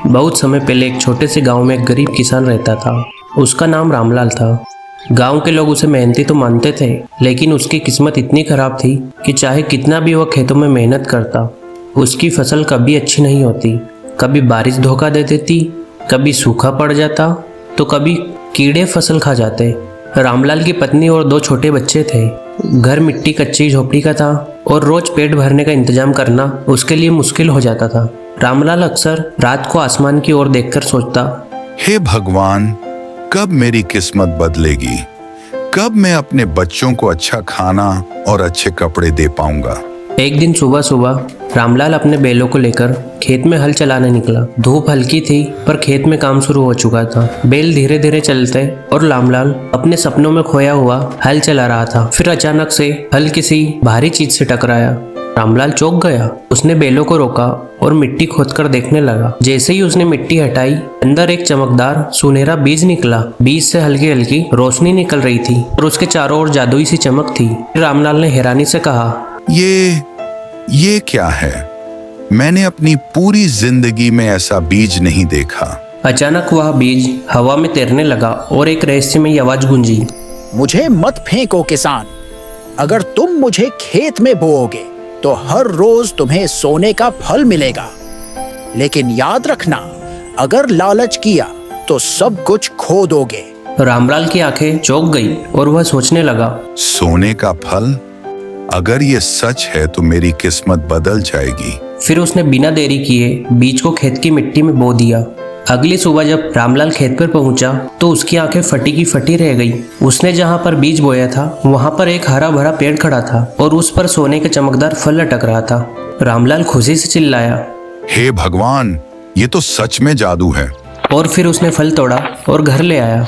बहुत समय पहले एक छोटे से गांव में एक गरीब किसान रहता था। उसका नाम रामलाल था। गांव के लोग उसे मेहनती तो मानते थे, लेकिन उसकी किस्मत इतनी खराब थी कि चाहे कितना भी वह खेतों में मेहनत करता, उसकी फसल कभी अच्छी नहीं होती। कभी बारिश धोखा दे देती, कभी सूखा पड़ जाता, तो कभी कीड़े फसल खा जाते। रामलाल की पत्नी और 2 छोटे बच्चे थे। घर मिट्टी कच्ची झोपड़ी का था और रोज पेट भरने का इंतजाम करना उसके लिए मुश्किल हो जाता था। रामलाल अक्सर रात को आसमान की ओर देखकर सोचता, हे भगवान, कब मेरी किस्मत बदलेगी? कब मैं अपने बच्चों को अच्छा खाना और अच्छे कपड़े दे पाऊंगा? एक दिन सुबह सुबह रामलाल अपने बैलों को लेकर खेत में हल चलाने निकला। धूप हल्की थी पर खेत में काम शुरू हो चुका था। बैल धीरे धीरे चलते और रामलाल अपने सपनों में खोया हुआ हल चला रहा था। फिर अचानक से हल किसी भारी चीज से टकराया। रामलाल चौंक गया। उसने बैलों को रोका और मिट्टी खोदकर देखने लगा। जैसे ही उसने मिट्टी हटाई, अंदर एक चमकदार सुनहरा बीज निकला। बीज से हल्की हल्की रोशनी निकल रही थी और उसके चारों ओर जादुई सी चमक थी। रामलाल ने हैरानी से कहा, ये क्या है? मैंने अपनी पूरी जिंदगी में ऐसा बीज नहीं देखा। अचानक वह बीज हवा में तैरने लगा और एक रहस्यमयी आवाज गूंजी, मुझे मत फेंको किसान। अगर तुम मुझे खेत में बोओगे तो हर रोज तुम्हें सोने का फल मिलेगा, लेकिन याद रखना, अगर लालच किया तो सब कुछ खो दोगे। रामलाल की आंखें चौंक गई और वह सोचने लगा, सोने का फल? अगर ये सच है तो मेरी किस्मत बदल जाएगी। फिर उसने बिना देरी किए बीज को खेत की मिट्टी में बो दिया। अगली सुबह जब रामलाल खेत पर पहुंचा तो उसकी आंखें फटी की फटी रह गई। उसने जहां पर बीज बोया था वहां पर एक हरा भरा पेड़ खड़ा था और उस पर सोने के चमकदार फल लटक रहा था। रामलाल खुशी से चिल्लाया, हे भगवान, ये तो सच में जादू है। और फिर उसने फल तोड़ा और घर ले आया।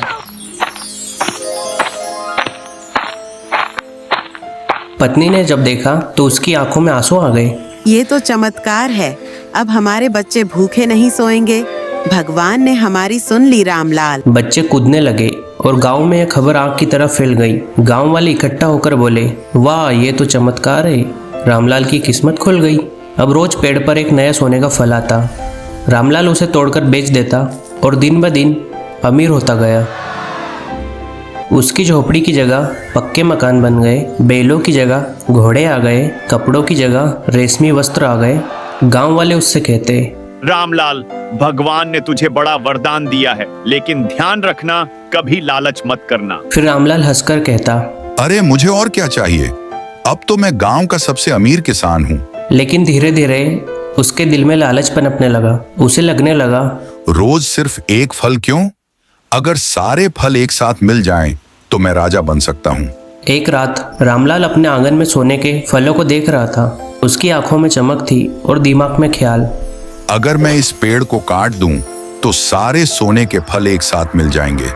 पत्नी ने जब देखा तो उसकी आंखों में आंसू आ गए। ये तो चमत्कार है। अब हमारे बच्चे भूखे नहीं सोएंगे। भगवान ने हमारी सुन ली रामलाल। बच्चे कूदने लगे और गांव में यह खबर आग की तरह फैल गई। गांव वाले इकट्ठा होकर बोले, वाह, ये तो चमत्कार है। रामलाल की किस्मत खुल गई। अब रोज पेड़ पर एक नया सोने का फल आता। रामलाल उसे तोड़कर बेच देता और दिन ब दिन अमीर होता गया। उसकी झोपड़ी की जगह पक्के मकान बन गए, बैलों की जगह घोड़े आ गए, कपड़ों की जगह रेशमी वस्त्र आ गए। गांव वाले उससे कहते, रामलाल, भगवान ने तुझे बड़ा वरदान दिया है, लेकिन ध्यान रखना, कभी लालच मत करना। फिर रामलाल हंसकर कहता, अरे मुझे और क्या चाहिए? अब तो मैं गांव का सबसे अमीर किसान हूँ। लेकिन धीरे धीरे उसके दिल में लालच पनपने लगा। उसे लगने लगा, रोज सिर्फ एक फल क्यों? अगर सारे फल एक साथ मिल जाएं, तो मैं राजा बन सकता हूँ। एक रात रामलाल अपने आंगन में सोने के फलों को देख रहा था। उसकी आंखों में चमक थी और दिमाग में ख्याल, अगर मैं इस पेड़ को काट दूं, तो सारे सोने के फल एक साथ मिल जाएंगे।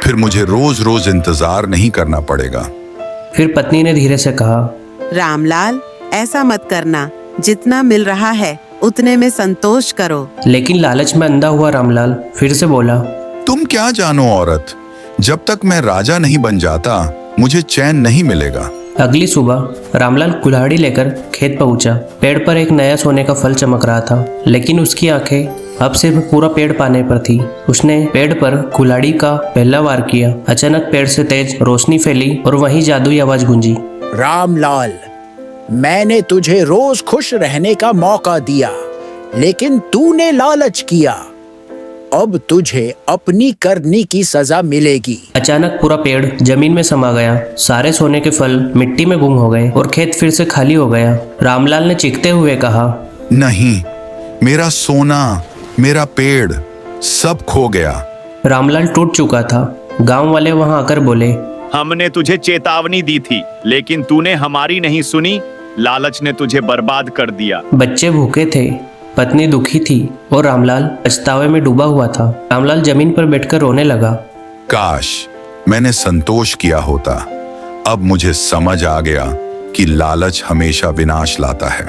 फिर मुझे रोज रोज इंतजार नहीं करना पड़ेगा। फिर पत्नी ने धीरे से कहा, रामलाल, ऐसा मत करना। जितना मिल रहा है उतने में संतोष करो। लेकिन लालच में अंधा हुआ रामलाल फिर से बोला, तुम क्या जानो औरत, जब तक मैं राजा नहीं बन जाता मुझे चैन नहीं मिलेगा। अगली सुबह रामलाल कुल्हाड़ी लेकर खेत पहुंचा। पेड़ पर एक नया सोने का फल चमक रहा था, लेकिन उसकी आंखें अब सिर्फ पूरा पेड़ पाने पर थी। उसने पेड़ पर कुल्हाड़ी का पहला वार किया। अचानक पेड़ से तेज रोशनी फैली और वही जादुई आवाज गूंजी, रामलाल, मैंने तुझे रोज खुश रहने का मौका दिया, लेकिन तूने लालच किया। अब तुझे अपनी करनी की सजा मिलेगी। अचानक पूरा पेड़ जमीन में समा गया। सारे सोने के फल मिट्टी में गुम हो गए और खेत फिर से खाली हो गया। रामलाल ने चीखते हुए कहा, नहीं, मेरा सोना, मेरा पेड़, सब खो गया। रामलाल टूट चुका था। गांव वाले वहां आकर बोले, हमने तुझे चेतावनी दी थी, लेकिन तूने हमारी नहीं सुनी। लालच ने तुझे बर्बाद कर दिया। बच्चे भूखे थे, पत्नी दुखी थी और रामलाल पछतावे में डूबा हुआ था। रामलाल जमीन पर बैठकर रोने लगा। काश मैंने संतोष किया होता। अब मुझे समझ आ गया कि लालच हमेशा विनाश लाता है।